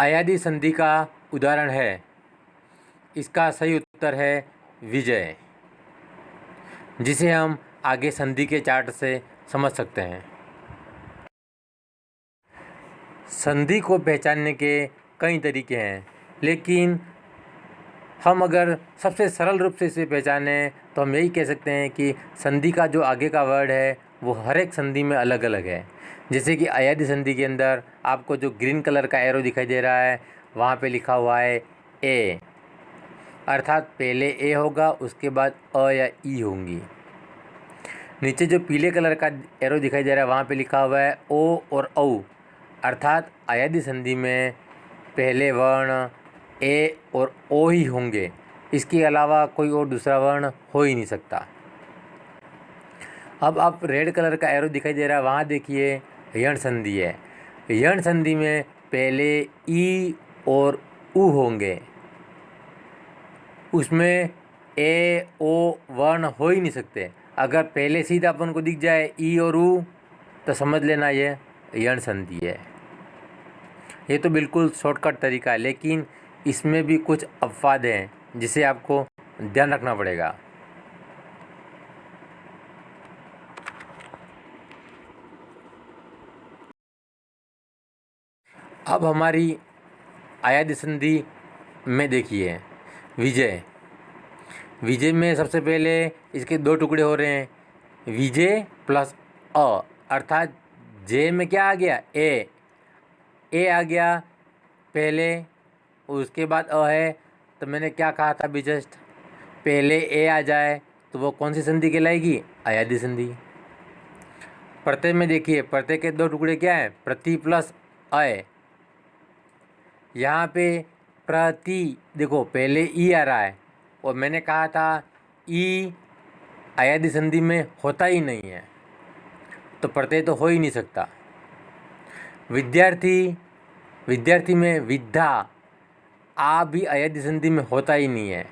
अयादी संधि का उदाहरण है। इसका सही उत्तर है विजय, जिसे हम आगे संधि के चार्ट से समझ सकते हैं। संधि को पहचानने के कई तरीके हैं, लेकिन हम अगर सबसे सरल रूप से इसे पहचाने तो हम यही कह सकते हैं कि संधि का जो आगे का वर्ड है वो हर एक संधि में अलग अलग है। जैसे कि अयादी संधि के अंदर आपको जो ग्रीन कलर का एरो दिखाई दे रहा है वहाँ पे लिखा हुआ है ए, अर्थात पहले ए होगा उसके बाद अ या ई होंगी। नीचे जो पीले कलर का एरो दिखाई दे रहा है वहाँ पे लिखा हुआ है ओ और औ, अर्थात अयादी संधि में पहले वर्ण ए और ओ ही होंगे, इसके अलावा कोई और दूसरा वर्ण हो ही नहीं सकता। अब आप रेड कलर का एरो दिखाई दे रहा है वहाँ देखिए यण संधि है। यण संधि में पहले ई और उ होंगे, उसमें ए ओ वर्ण हो ही नहीं सकते। अगर पहले सीधा अपन को दिख जाए ई और उ तो समझ लेना ये यण संधि है। ये तो बिल्कुल शॉर्टकट तरीका है, लेकिन इसमें भी कुछ अपवाद हैं जिसे आपको ध्यान रखना पड़ेगा। अब हमारी अयादी संधि में देखिए विजय। विजय में सबसे पहले इसके दो टुकड़े हो रहे हैं, विजय प्लस अ, अर्थात जे में क्या आ गया ए आ गया पहले, उसके बाद अ है। तो मैंने क्या कहा था अभी जस्ट, पहले ए आ जाए तो वो कौन सी संधि कहलाएगी? अयादी संधि। प्रत्यय में देखिए प्रत्यय के दो टुकड़े क्या हैं? प्रति प्लस अय। यहाँ पे प्रति देखो पहले ई आ रहा है और मैंने कहा था ई अयादी संधि में होता ही नहीं है, तो प्रत्यय तो हो ही नहीं सकता। विद्यार्थी में विद्या आ भी अयादी संधि में होता ही नहीं है।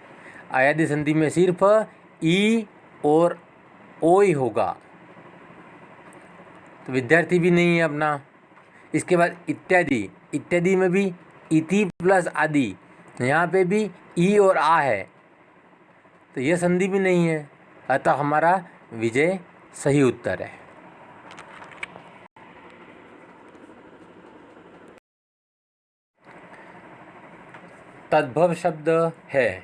अयादी संधि में सिर्फ ई और ओ ही होगा, तो विद्यार्थी भी नहीं है अपना। इसके बाद इत्यादि में भी इति प्लस आदि, यहाँ पे भी ई और आ है, तो यह संधि भी नहीं है। अतः हमारा विजय सही उत्तर है। तद्भव शब्द है,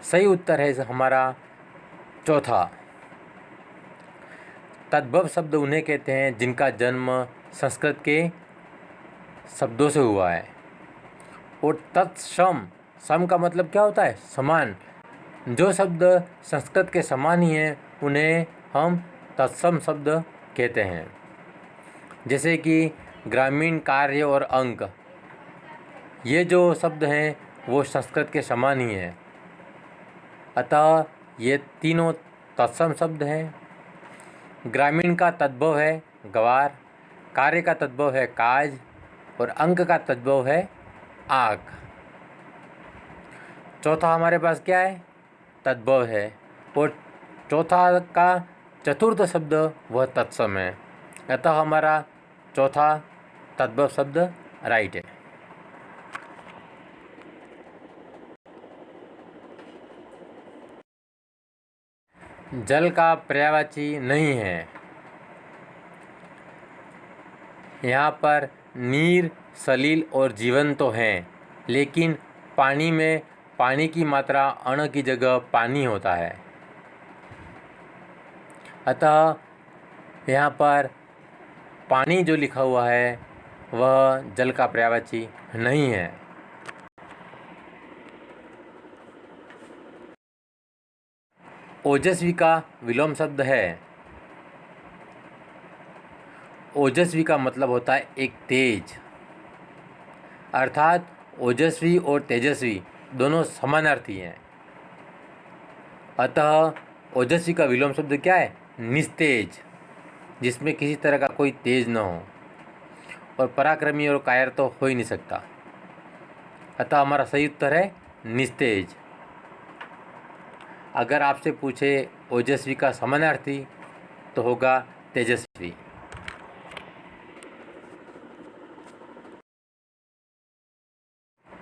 सही उत्तर है हमारा चौथा। तद्भव शब्द उन्हें कहते हैं जिनका जन्म संस्कृत के शब्दों से हुआ है। और तत्सम, सम का मतलब क्या होता है? समान। जो शब्द संस्कृत के समान ही हैं उन्हें हम तत्सम शब्द कहते हैं। जैसे कि ग्रामीण, कार्य और अंक, ये जो शब्द हैं वो संस्कृत के समान ही हैं, अतः ये तीनों तत्सम शब्द हैं। ग्रामीण का तद्भव है गवार, कार्य का तद्भव है काज और अंक का तद्भव है आँख। चौथा हमारे पास क्या है? तद्भव है। और चौथा का चतुर्थ शब्द वह तत्सम है, अतः हमारा चौथा तद्भव शब्द राइट है। जल का पर्यायवाची नहीं है। यहाँ पर नीर, सलील और जीवन तो हैं, लेकिन पानी में पानी की मात्रा अण की जगह पानी होता है, अतः यहाँ पर पानी जो लिखा हुआ है वह जल का पर्यायवाची नहीं है। ओजस्वी का विलोम शब्द है। ओजस्वी का मतलब होता है एक तेज, अर्थात ओजस्वी और तेजस्वी दोनों समानार्थी हैं, अतः ओजस्वी का विलोम शब्द क्या है? निस्तेज, जिसमें किसी तरह का कोई तेज न हो, और पराक्रमी और कायर तो हो ही नहीं सकता, अतः हमारा सही उत्तर है निस्तेज। अगर आपसे पूछे ओजस्वी का समानार्थी तो होगा तेजस्वी।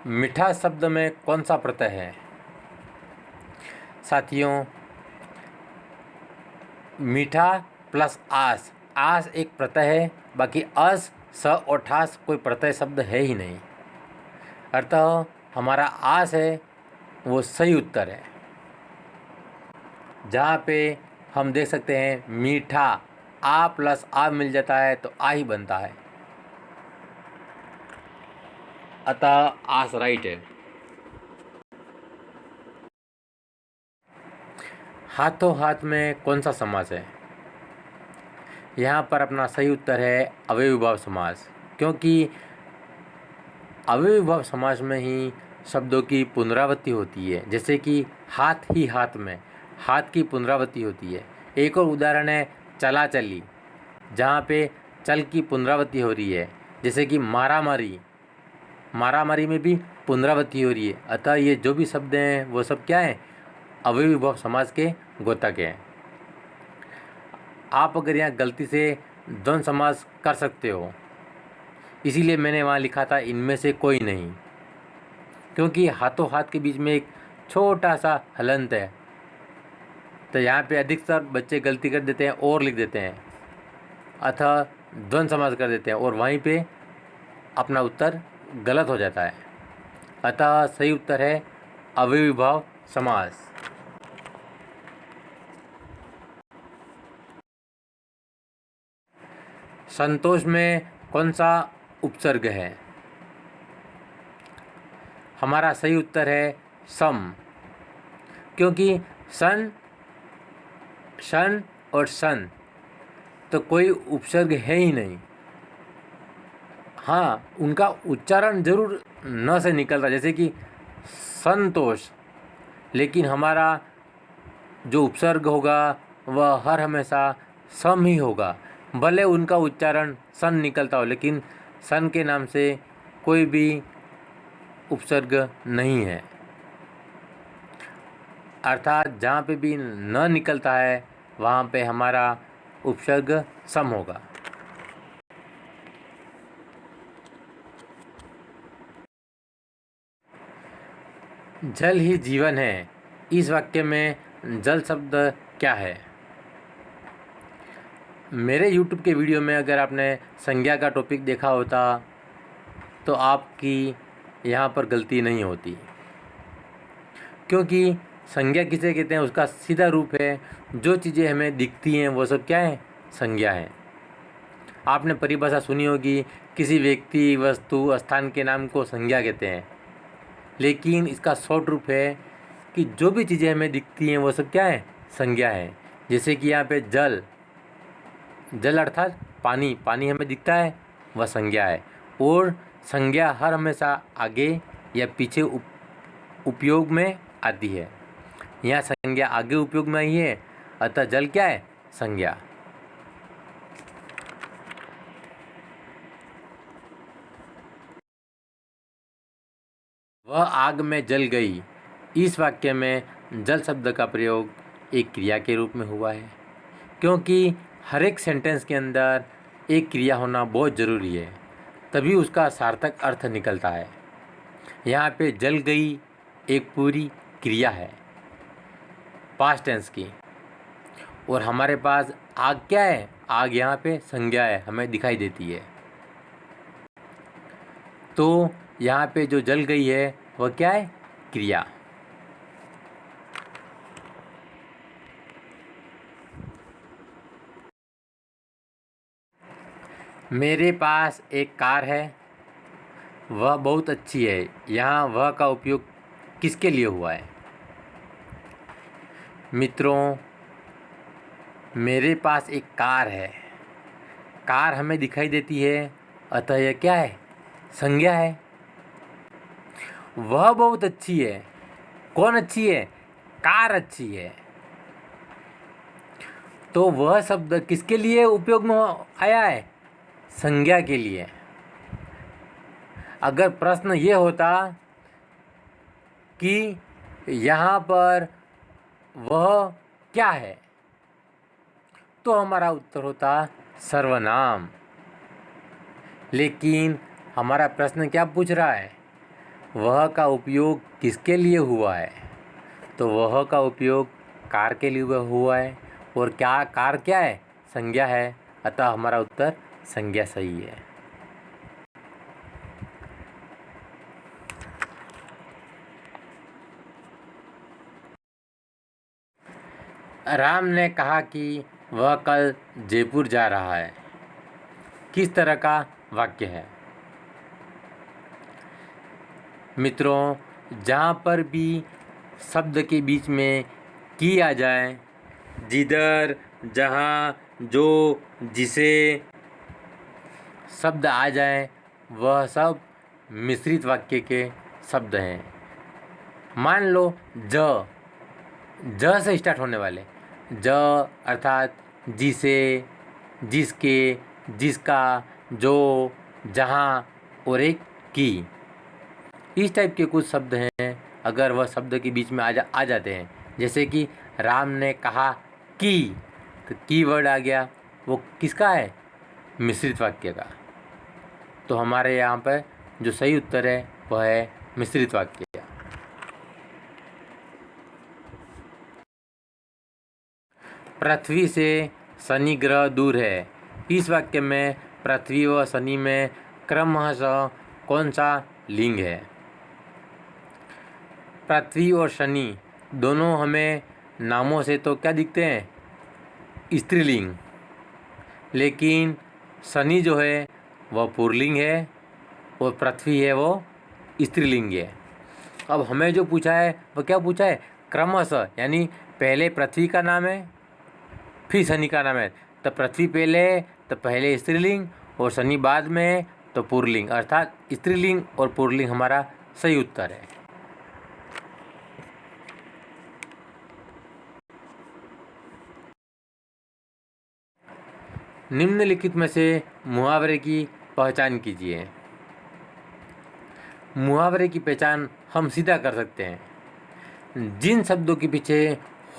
मीठा शब्द में कौन सा प्रत्यय है? साथियों, मीठा प्लस आस, आस एक प्रत्यय है, बाकी अस, स और ठास कोई प्रत्यय शब्द है ही नहीं। अतः हमारा आस है वो सही उत्तर है। जहाँ पे हम देख सकते हैं मीठा आ प्लस आ मिल जाता है तो आ ही बनता है, अतः आस राइट है। हाथों हाथ में कौन सा समास है? यहाँ पर अपना सही उत्तर है अव्ययीभाव समास, क्योंकि अव्ययीभाव समास में ही शब्दों की पुनरावृत्ति होती है। जैसे कि हाथ ही हाथ में, हाथ की पुनरावृत्ति होती है। एक और उदाहरण है चला चली, जहाँ पे चल की पुनरावृत्ति हो रही है। जैसे कि मारा मारी, मारा मारी में भी पुनरावृत्ति हो रही है। अतः ये जो भी शब्द हैं वो सब क्या हैं? अव्ययीभाव समास के द्योतक हैं। आप अगर यहाँ गलती से द्वंद्व समास कर सकते हो, इसीलिए मैंने वहाँ लिखा था इनमें से कोई नहीं, क्योंकि हाथों हाथ के बीच में एक छोटा सा हलंत है। तो यहाँ पे अधिकतर बच्चे गलती कर देते हैं और लिख देते हैं, अतः द्वंद्व समास कर देते हैं और वहीं पे अपना उत्तर गलत हो जाता है। अतः सही उत्तर है अव्ययीभाव समास। संतोष में कौन सा उपसर्ग है? हमारा सही उत्तर है सम, क्योंकि सन, शन और सन तो कोई उपसर्ग है ही नहीं। हाँ, उनका उच्चारण जरूर न से निकलता, जैसे कि संतोष, लेकिन हमारा जो उपसर्ग होगा वह हर हमेशा सम ही होगा। भले उनका उच्चारण सन निकलता हो, लेकिन सन के नाम से कोई भी उपसर्ग नहीं है। अर्थात जहाँ पे भी न निकलता है वहाँ पे हमारा उपसर्ग सम होगा। जल ही जीवन है, इस वाक्य में जल शब्द क्या है? मेरे YouTube के वीडियो में अगर आपने संज्ञा का टॉपिक देखा होता तो आपकी यहाँ पर गलती नहीं होती, क्योंकि संज्ञा किसे कहते हैं उसका सीधा रूप है जो चीज़ें हमें दिखती हैं वो सब क्या है? संज्ञा है। आपने परिभाषा सुनी होगी, किसी व्यक्ति, वस्तु, स्थान के नाम को संज्ञा कहते हैं, लेकिन इसका शॉर्ट रूप है कि जो भी चीज़ें हमें दिखती हैं वो सब क्या है? संज्ञा है। जैसे कि यहाँ पे जल, जल अर्थात पानी, पानी हमें दिखता है वह संज्ञा है। और संज्ञा हर हमेशा आगे या पीछे उपयोग में आती है। यहाँ संज्ञा आगे उपयोग में आई है, अतः जल क्या है? संज्ञा। वह आग में जल गई, इस वाक्य में जल शब्द का प्रयोग एक क्रिया के रूप में हुआ है, क्योंकि हर एक सेंटेंस के अंदर एक क्रिया होना बहुत ज़रूरी है, तभी उसका सार्थक अर्थ निकलता है। यहाँ पे जल गई एक पूरी क्रिया है पास्ट टेंस की, और हमारे पास आग क्या है? आग यहाँ पे संज्ञा है, हमें दिखाई देती है। तो यहाँ पे जो जल गई है वह क्या है? क्रिया। मेरे पास एक कार है, वह बहुत अच्छी है, यहाँ वह का उपयोग किसके लिए हुआ है? मित्रों, मेरे पास एक कार है, कार हमें दिखाई देती है, अतः यह क्या है? संज्ञा है। वह बहुत अच्छी है, कौन अच्छी है? कार अच्छी है। तो वह शब्द किसके लिए उपयोग में आया है? संज्ञा के लिए। अगर प्रश्न ये होता कि यहाँ पर वह क्या है, तो हमारा उत्तर होता सर्वनाम। लेकिन हमारा प्रश्न क्या पूछ रहा है? वह का उपयोग किसके लिए हुआ है? तो वह का उपयोग कार के लिए हुआ है। और क्या कार क्या है? संज्ञा है। अतः हमारा उत्तर संज्ञा सही है। राम ने कहा कि वह कल जयपुर जा रहा है। किस तरह का वाक्य है? मित्रों, जहाँ पर भी शब्द के बीच में की आ जाए, जिधर, जहाँ, जो, जिसे शब्द आ जाए, वह सब मिश्रित वाक्य के शब्द हैं। मान लो ज से स्टार्ट होने वाले, ज अर्थात जिसे, जिसके, जिसका, जो, जहाँ और एक की, इस टाइप के कुछ शब्द हैं। अगर वह शब्द के बीच में आ जाते हैं, जैसे कि राम ने कहा कि, तो की वर्ड आ गया, वो किसका है? मिश्रित वाक्य का। तो हमारे यहाँ पर जो सही उत्तर है वह है मिश्रित वाक्य। पृथ्वी से शनि ग्रह दूर है। इस वाक्य में पृथ्वी व शनि में क्रमशः कौन सा लिंग है? पृथ्वी और शनि दोनों हमें नामों से तो क्या दिखते हैं? स्त्रीलिंग। लेकिन शनि जो है वह पुल्लिंग है और पृथ्वी है वो स्त्रीलिंग है। अब हमें जो पूछा है वह क्या पूछा है? क्रमशः, यानी पहले पृथ्वी का नाम है फिर शनि का नाम है। तो पृथ्वी पहले है तो पहले स्त्रीलिंग और शनि बाद में है तो पुल्लिंग, अर्थात स्त्रीलिंग और पुल्लिंग हमारा सही उत्तर है। निम्नलिखित में से मुहावरे की पहचान कीजिए। मुहावरे की पहचान हम सीधा कर सकते हैं। जिन शब्दों के पीछे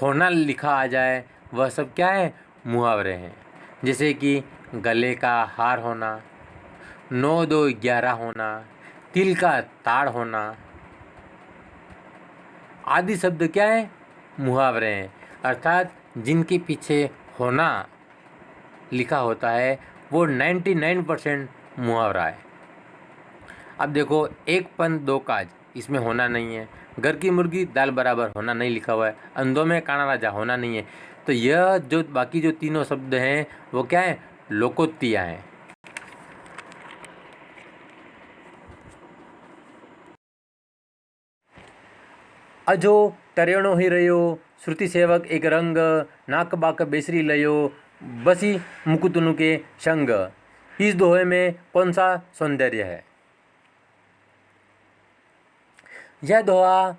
होना लिखा आ जाए वह सब क्या है? मुहावरे हैं। जैसे कि गले का हार होना, 9 2 11 होना, तिल का ताड़ होना आदि शब्द क्या है? मुहावरे हैं। अर्थात जिनके पीछे होना लिखा होता है वो 99% मुहावरा है। अब देखो, एक पंथ दो काज, इसमें होना नहीं है। घर की मुर्गी दाल बराबर होना नहीं लिखा हुआ है। अंधों में काना राजा होना नहीं है। तो यह जो बाकी जो तीनों शब्द हैं वो क्या है? लोकोक्तियाँ हैं। अजो तरेणो ही रयो, श्रुति सेवक एक रंग, नाक बाक बेसरी लयो, बसी मुकुतनु के संग। इस दोहे में कौन सा सौंदर्य है? यह दोहा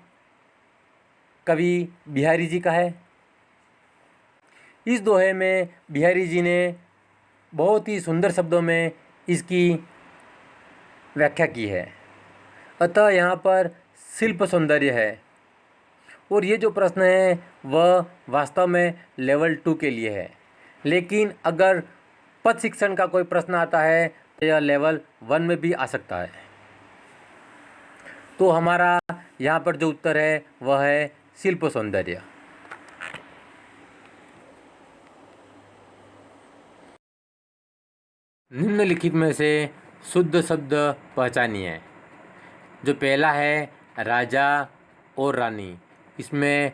कवि बिहारी जी का है। इस दोहे में बिहारी जी ने बहुत ही सुंदर शब्दों में इसकी व्याख्या की है। अतः यहाँ पर शिल्प सौंदर्य है। और ये जो प्रश्न है वह वास्तव में लेवल 2 के लिए है। लेकिन अगर पद शिक्षण का कोई प्रश्न आता है तो यह लेवल 1 में भी आ सकता है। तो हमारा यहाँ पर जो उत्तर है वह है शिल्प सौंदर्य। निम्नलिखित में से शुद्ध शब्द पहचानिए। जो पहला है राजा और रानी, इसमें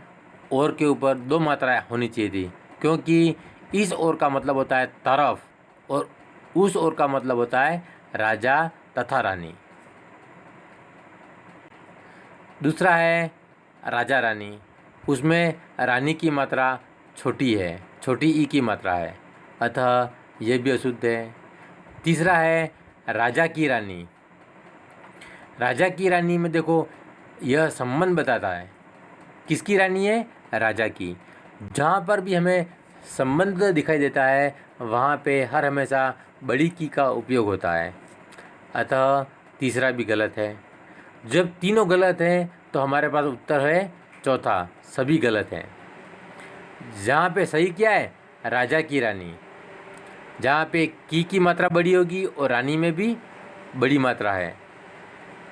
और के ऊपर 2 मात्राएं होनी चाहिए थी, क्योंकि इस और का मतलब होता है तरफ और उस और का मतलब होता है राजा तथा रानी। दूसरा है राजा रानी, उसमें रानी की मात्रा छोटी है, छोटी ई की मात्रा है, अतः यह भी अशुद्ध है। तीसरा है राजा की रानी। राजा की रानी में देखो यह संबंध बताता है। किसकी रानी है? राजा की। जहाँ पर भी हमें संबंध दिखाई देता है वहाँ पे हर हमेशा बड़ी की का उपयोग होता है, अतः तीसरा भी गलत है। जब तीनों गलत हैं तो हमारे पास उत्तर है चौथा, सभी गलत हैं। जहाँ पे सही क्या है? राजा की रानी। जहाँ पे की मात्रा बड़ी होगी और रानी में भी बड़ी मात्रा है,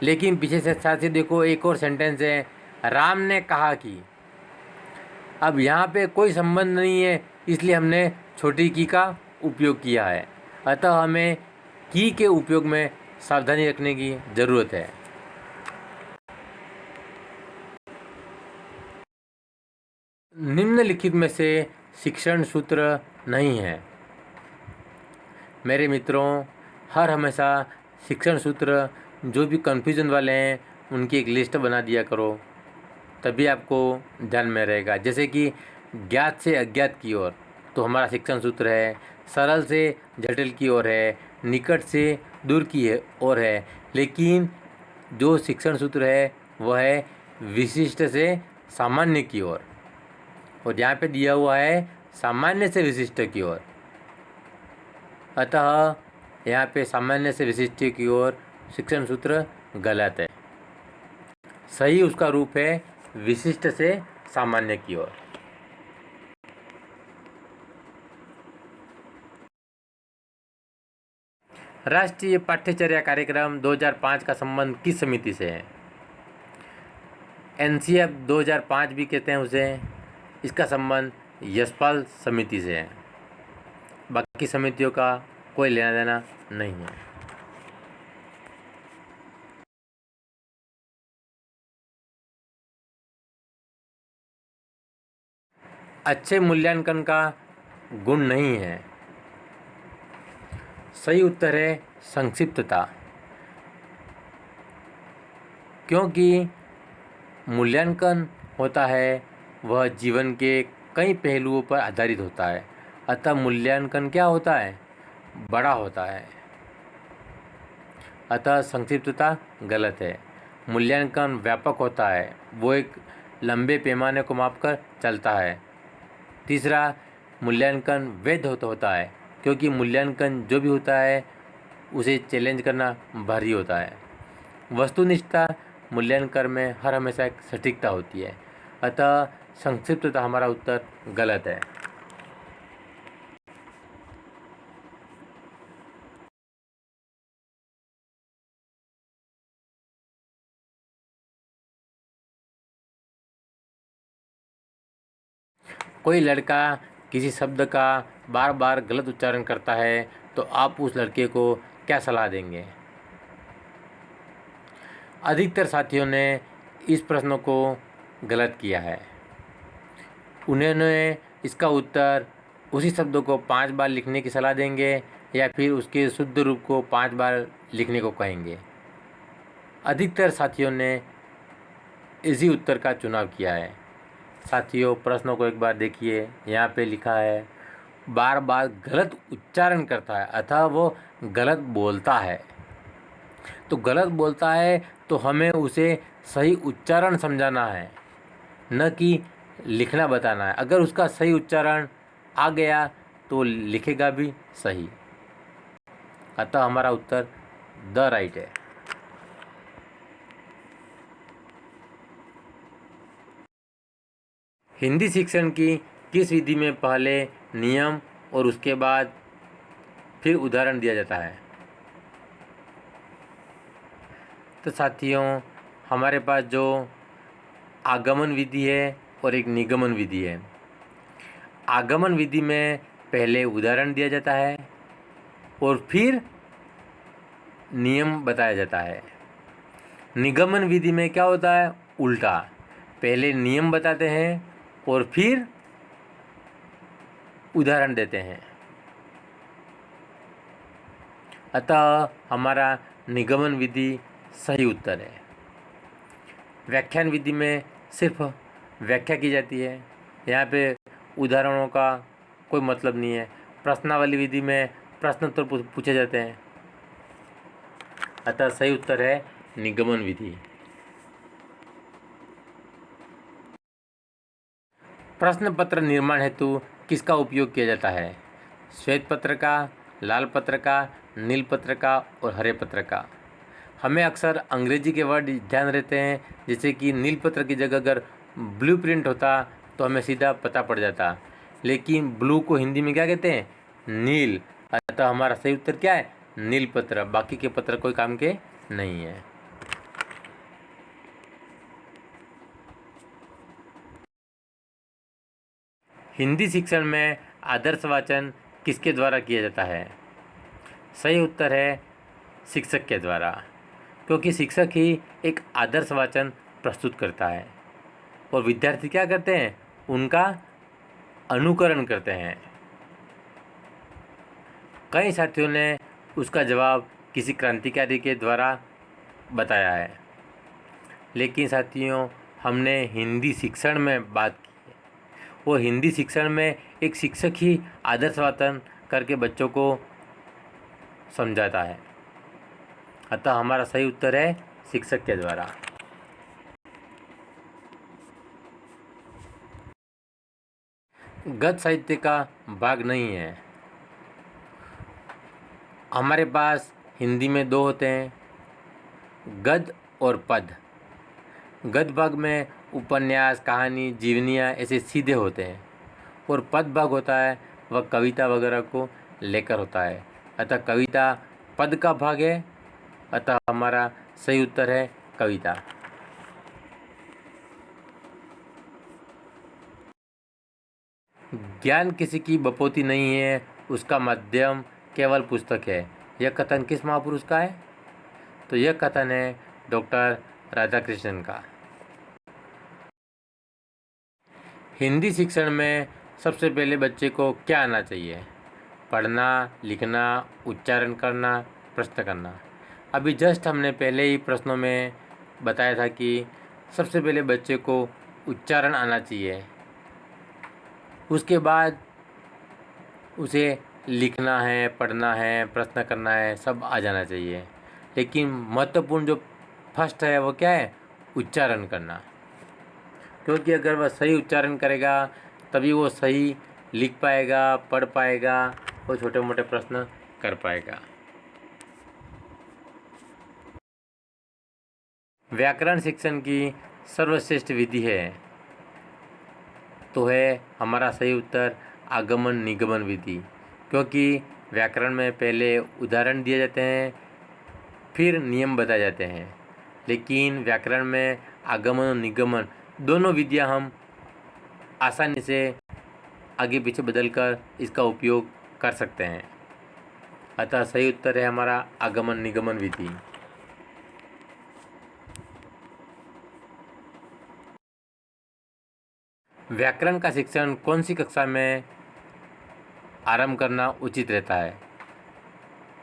लेकिन पीछे से साथ ही देखो एक और सेंटेंस है, राम ने कहा कि। अब यहाँ पे कोई संबंध नहीं है, इसलिए हमने छोटी की का उपयोग किया है। अतः हमें की के उपयोग में सावधानी रखने की ज़रूरत है। निम्नलिखित में से शिक्षण सूत्र नहीं है। मेरे मित्रों, हर हमेशा शिक्षण सूत्र जो भी कन्फ्यूज़न वाले हैं उनकी एक लिस्ट बना दिया करो, तभी आपको ध्यान में रहेगा। जैसे कि ज्ञात से अज्ञात की ओर, तो हमारा शिक्षण सूत्र है। सरल से जटिल की ओर है, निकट से दूर की ओर है। लेकिन जो शिक्षण सूत्र है वह है विशिष्ट से सामान्य की ओर, और यहाँ पे दिया हुआ है सामान्य से विशिष्ट की ओर। अतः यहाँ पे सामान्य से विशिष्ट की ओर शिक्षण सूत्र गलत है। सही उसका रूप है विशिष्ट से सामान्य की ओर। राष्ट्रीय पाठ्यचर्या कार्यक्रम 2005 का संबंध किस समिति से है? NCF 2005 भी कहते हैं उसे। इसका संबंध यशपाल समिति से है। बाकी समितियों का कोई लेना देना नहीं है। अच्छे मूल्यांकन का गुण नहीं है। सही उत्तर है संक्षिप्तता, क्योंकि मूल्यांकन होता है वह जीवन के कई पहलुओं पर आधारित होता है। अतः मूल्यांकन क्या होता है? बड़ा होता है। अतः संक्षिप्तता गलत है। मूल्यांकन व्यापक होता है, वो एक लंबे पैमाने को मापकर चलता है। तीसरा, मूल्यांकन वैध होता है, क्योंकि मूल्यांकन जो भी होता है उसे चैलेंज करना भारी होता है। वस्तुनिष्ठता मूल्यांकन में हर हमेशा एक सटीकता होती है। अतः संक्षिप्तता हमारा उत्तर गलत है। कोई लड़का किसी शब्द का बार बार गलत उच्चारण करता है तो आप उस लड़के को क्या सलाह देंगे? अधिकतर साथियों ने इस प्रश्न को गलत किया है। उन्होंने इसका उत्तर उसी शब्द को 5 बार लिखने की सलाह देंगे या फिर उसके शुद्ध रूप को 5 बार लिखने को कहेंगे। अधिकतर साथियों ने इसी उत्तर का चुनाव किया है। साथियों, प्रश्नों को एक बार देखिए। यहाँ पे लिखा है बार बार गलत उच्चारण करता है, अतः वो गलत बोलता है। तो गलत बोलता है तो हमें उसे सही उच्चारण समझाना है, न कि लिखना बताना है। अगर उसका सही उच्चारण आ गया तो लिखेगा भी सही। अतः हमारा उत्तर द राइट है। हिंदी शिक्षण की किस विधि में पहले नियम और उसके बाद फिर उदाहरण दिया जाता है? तो साथियों, हमारे पास जो आगमन विधि है और एक निगमन विधि है। आगमन विधि में पहले उदाहरण दिया जाता है और फिर नियम बताया जाता है। निगमन विधि में क्या होता है? उल्टा, पहले नियम बताते हैं और फिर उदाहरण देते हैं। अतः हमारा निगमन विधि सही उत्तर है। व्याख्यान विधि में सिर्फ व्याख्या की जाती है, यहाँ पे उदाहरणों का कोई मतलब नहीं है। प्रश्नावली विधि में प्रश्न उत्तर पूछे जाते हैं। अतः सही उत्तर है निगमन विधि। प्रश्न पत्र निर्माण हेतु किसका उपयोग किया जाता है? श्वेत पत्र का, लाल पत्र का, नील पत्र का और हरे पत्र का। हमें अक्सर अंग्रेजी के वर्ड ध्यान रहते हैं, जैसे कि नील पत्र की जगह अगर ब्लू प्रिंट होता तो हमें सीधा पता पड़ जाता, लेकिन ब्लू को हिंदी में क्या कहते हैं? नील। अतः हमारा सही उत्तर क्या है? नील पत्र। बाकी के पत्र कोई काम के नहीं है। हिंदी शिक्षण में आदर्श वाचन किसके द्वारा किया जाता है? सही उत्तर है शिक्षक के द्वारा, क्योंकि शिक्षक ही एक आदर्श वाचन प्रस्तुत करता है और विद्यार्थी क्या करते हैं? उनका अनुकरण करते हैं। कई साथियों ने उसका जवाब किसी क्रांतिकारी के द्वारा बताया है, लेकिन साथियों हमने हिंदी शिक्षण में बात की है। वो हिंदी शिक्षण में एक शिक्षक ही आदर्श वाचन करके बच्चों को समझाता है। अतः हमारा सही उत्तर है शिक्षक के द्वारा। गद्य साहित्य का भाग नहीं है। हमारे पास हिंदी में दो होते हैं, गद्य और पद्य। गद्य भाग में उपन्यास, कहानी, जीवनियाँ ऐसे सीधे होते हैं और पद्य भाग होता है वह कविता वगैरह को लेकर होता है। अतः कविता पद्य का भाग है, अतः हमारा सही उत्तर है कविता। ज्ञान किसी की बपोती नहीं है, उसका माध्यम केवल पुस्तक है। यह कथन किस महापुरुष का है? तो यह कथन है डॉक्टर राधाकृष्णन का। हिंदी शिक्षण में सबसे पहले बच्चे को क्या आना चाहिए? पढ़ना, लिखना, उच्चारण करना, प्रश्न करना। अभी जस्ट हमने पहले ही प्रश्नों में बताया था कि सबसे पहले बच्चे को उच्चारण आना चाहिए, उसके बाद उसे लिखना है, पढ़ना है, प्रश्न करना है, सब आ जाना चाहिए। लेकिन महत्वपूर्ण जो फर्स्ट है वो क्या है? उच्चारण करना, क्योंकि अगर वह सही उच्चारण करेगा तभी वो सही लिख पाएगा, पढ़ पाएगा और छोटे मोटे प्रश्न कर पाएगा। व्याकरण शिक्षण की सर्वश्रेष्ठ विधि है, तो है हमारा सही उत्तर आगमन निगमन विधि, क्योंकि व्याकरण में पहले उदाहरण दिए जाते हैं फिर नियम बताए जाते हैं, लेकिन व्याकरण में आगमन और निगमन दोनों विधियां हम आसानी से आगे पीछे बदलकर इसका उपयोग कर सकते हैं। अतः सही उत्तर है हमारा आगमन निगमन विधि। व्याकरण का शिक्षण कौन सी कक्षा में आरंभ करना उचित रहता है?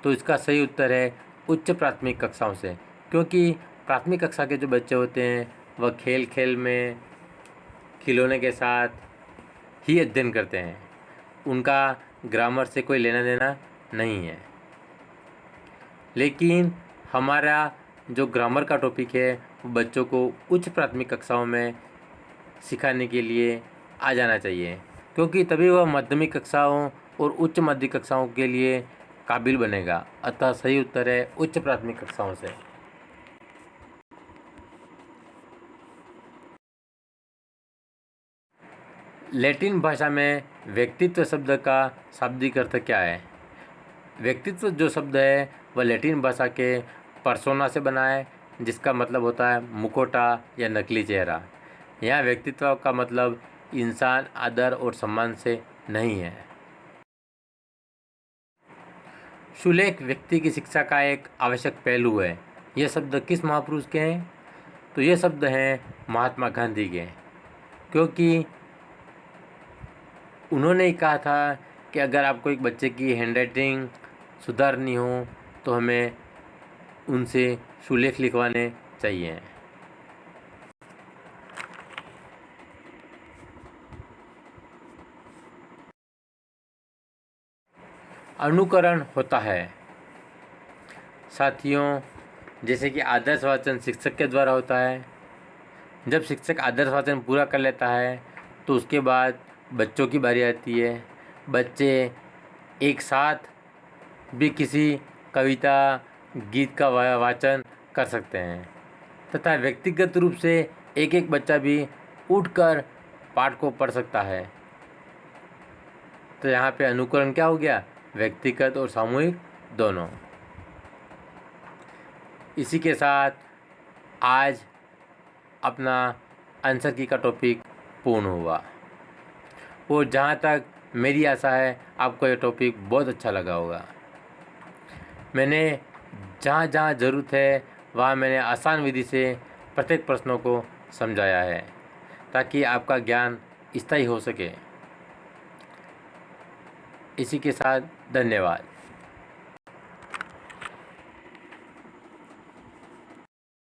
तो इसका सही उत्तर है उच्च प्राथमिक कक्षाओं से, क्योंकि प्राथमिक कक्षा के जो बच्चे होते हैं वह खेल खेल में खिलौने के साथ ही अध्ययन करते हैं, उनका ग्रामर से कोई लेना देना नहीं है। लेकिन हमारा जो ग्रामर का टॉपिक है वो बच्चों को उच्च प्राथमिक कक्षाओं में सिखाने के लिए आ जाना चाहिए, क्योंकि तभी वह माध्यमिक कक्षाओं और उच्च माध्यमिक कक्षाओं के लिए काबिल बनेगा। अतः सही उत्तर है उच्च प्राथमिक कक्षाओं से। लैटिन भाषा में व्यक्तित्व शब्द का शाब्दिक अर्थ क्या है? व्यक्तित्व जो शब्द है वह लैटिन भाषा के पर्सोना से बना है, जिसका मतलब होता है मुखौटा या नकली चेहरा। यहाँ व्यक्तित्व का मतलब इंसान आदर और सम्मान से नहीं है। सुलेख व्यक्ति की शिक्षा का एक आवश्यक पहलू है। यह शब्द किस महापुरुष के हैं? तो ये शब्द हैं महात्मा गांधी के, क्योंकि उन्होंने ही कहा था कि अगर आपको एक बच्चे की हैंडराइटिंग सुधारनी हो तो हमें उनसे सुलेख लिखवाने चाहिए। अनुकरण होता है साथियों, जैसे कि आदर्श वाचन शिक्षक के द्वारा होता है। जब शिक्षक आदर्श वाचन पूरा कर लेता है तो उसके बाद बच्चों की बारी आती है। बच्चे एक साथ भी किसी कविता, गीत का वाचन कर सकते हैं तथा व्यक्तिगत रूप से एक एक बच्चा भी उठकर पाठ को पढ़ सकता है। तो यहाँ पे अनुकरण क्या हो गया? व्यक्तिगत और सामूहिक दोनों। इसी के साथ आज अपना आंसर की का टॉपिक पूर्ण हुआ। और जहाँ तक मेरी आशा है आपको ये टॉपिक बहुत अच्छा लगा होगा। मैंने जहाँ जहाँ ज़रूरत है वहाँ मैंने आसान विधि से प्रत्येक प्रश्नों को समझाया है ताकि आपका ज्ञान स्थायी हो सके। इसी के साथ धन्यवाद।